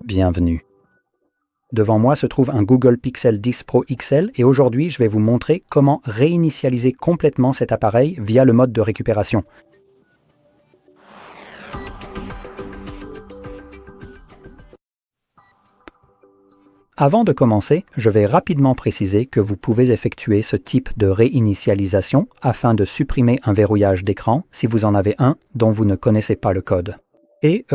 bienvenue. Devant moi se trouve un Google Pixel 10 Pro XL et aujourd'hui je vais vous montrer comment réinitialiser complètement cet appareil via le mode de récupération. Avant de commencer, je vais rapidement préciser que vous pouvez effectuer ce type de réinitialisation afin de supprimer un verrouillage d'écran si vous en avez un dont vous ne connaissez pas le code. Et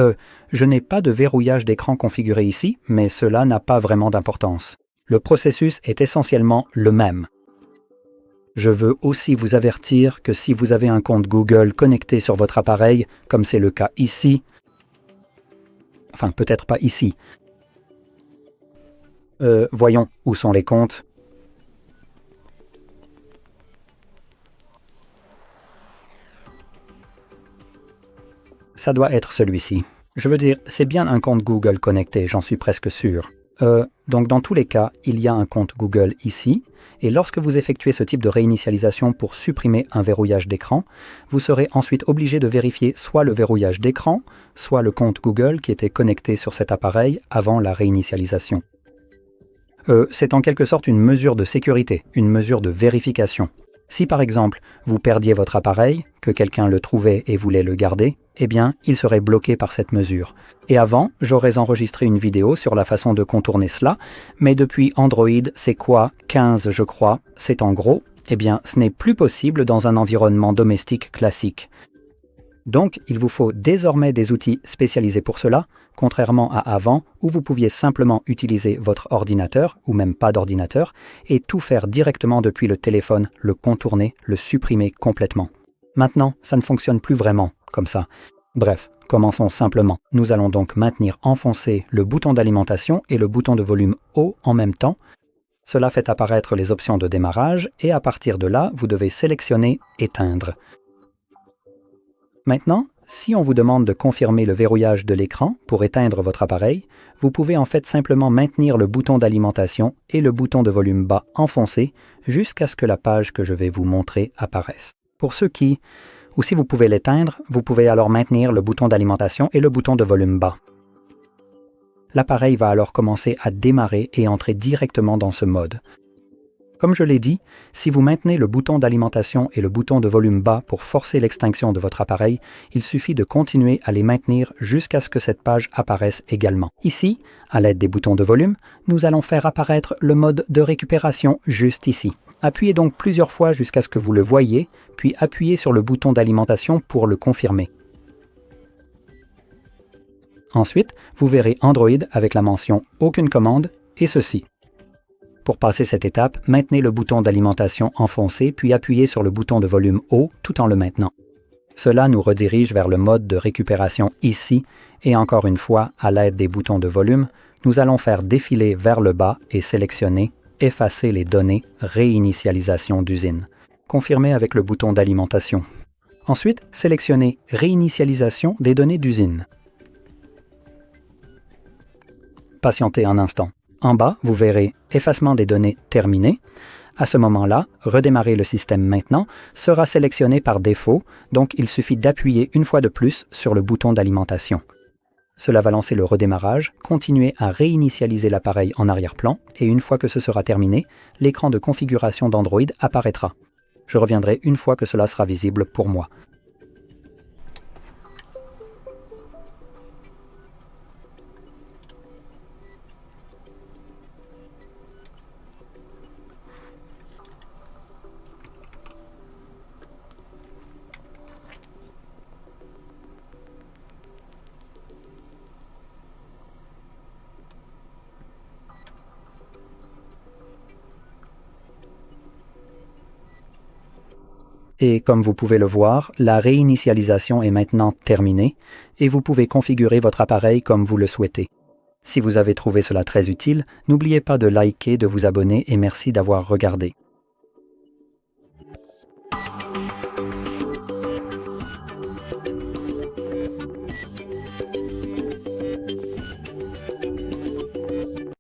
je n'ai pas de verrouillage d'écran configuré ici, mais cela n'a pas vraiment d'importance. Le processus est essentiellement le même. Je veux aussi vous avertir que si vous avez un compte Google connecté sur votre appareil, comme c'est le cas ici, enfin peut-être pas ici, voyons où sont les comptes. Ça doit être celui-ci. Je veux dire, c'est bien un compte Google connecté, j'en suis presque sûr. Donc dans tous les cas, il y a un compte Google ici, et lorsque vous effectuez ce type de réinitialisation pour supprimer un verrouillage d'écran, vous serez ensuite obligé de vérifier soit le verrouillage d'écran, soit le compte Google qui était connecté sur cet appareil avant la réinitialisation. C'est en quelque sorte une mesure de sécurité, une mesure de vérification. Si par exemple, vous perdiez votre appareil, que quelqu'un le trouvait et voulait le garder, eh bien, il serait bloqué par cette mesure. Et avant, j'aurais enregistré une vidéo sur la façon de contourner cela, mais depuis Android, c'est quoi, 15 je crois, c'est en gros, eh bien, ce n'est plus possible dans un environnement domestique classique. Donc, il vous faut désormais des outils spécialisés pour cela, contrairement à avant où vous pouviez simplement utiliser votre ordinateur, ou même pas d'ordinateur, et tout faire directement depuis le téléphone, le contourner, le supprimer complètement. Maintenant, ça ne fonctionne plus vraiment comme ça. Bref, commençons simplement. Nous allons donc maintenir enfoncé le bouton d'alimentation et le bouton de volume haut en même temps. Cela fait apparaître les options de démarrage et à partir de là, vous devez sélectionner « Éteindre ». Maintenant, si on vous demande de confirmer le verrouillage de l'écran pour éteindre votre appareil, vous pouvez en fait simplement maintenir le bouton d'alimentation et le bouton de volume bas enfoncé jusqu'à ce que la page que je vais vous montrer apparaisse. Pour ceux qui, ou si vous pouvez l'éteindre, vous pouvez alors maintenir le bouton d'alimentation et le bouton de volume bas. L'appareil va alors commencer à démarrer et entrer directement dans ce mode. Comme je l'ai dit, si vous maintenez le bouton d'alimentation et le bouton de volume bas pour forcer l'extinction de votre appareil, il suffit de continuer à les maintenir jusqu'à ce que cette page apparaisse également. Ici, à l'aide des boutons de volume, nous allons faire apparaître le mode de récupération juste ici. Appuyez donc plusieurs fois jusqu'à ce que vous le voyez, puis appuyez sur le bouton d'alimentation pour le confirmer. Ensuite, vous verrez Android avec la mention « Aucune commande » et ceci. Pour passer cette étape, maintenez le bouton d'alimentation enfoncé puis appuyez sur le bouton de volume haut tout en le maintenant. Cela nous redirige vers le mode de récupération ici et encore une fois, à l'aide des boutons de volume, nous allons faire défiler vers le bas et sélectionner « Effacer les données, réinitialisation d'usine ». Confirmez avec le bouton d'alimentation. Ensuite, sélectionnez « Réinitialisation des données d'usine ». Patientez un instant. En bas, vous verrez « Effacement des données terminé ». À ce moment-là, redémarrer le système maintenant sera sélectionné par défaut, donc il suffit d'appuyer une fois de plus sur le bouton d'alimentation. Cela va lancer le redémarrage, continuer à réinitialiser l'appareil en arrière-plan et une fois que ce sera terminé, l'écran de configuration d'Android apparaîtra. Je reviendrai une fois que cela sera visible pour moi. Et comme vous pouvez le voir, la réinitialisation est maintenant terminée et vous pouvez configurer votre appareil comme vous le souhaitez. Si vous avez trouvé cela très utile, n'oubliez pas de liker, de vous abonner et merci d'avoir regardé.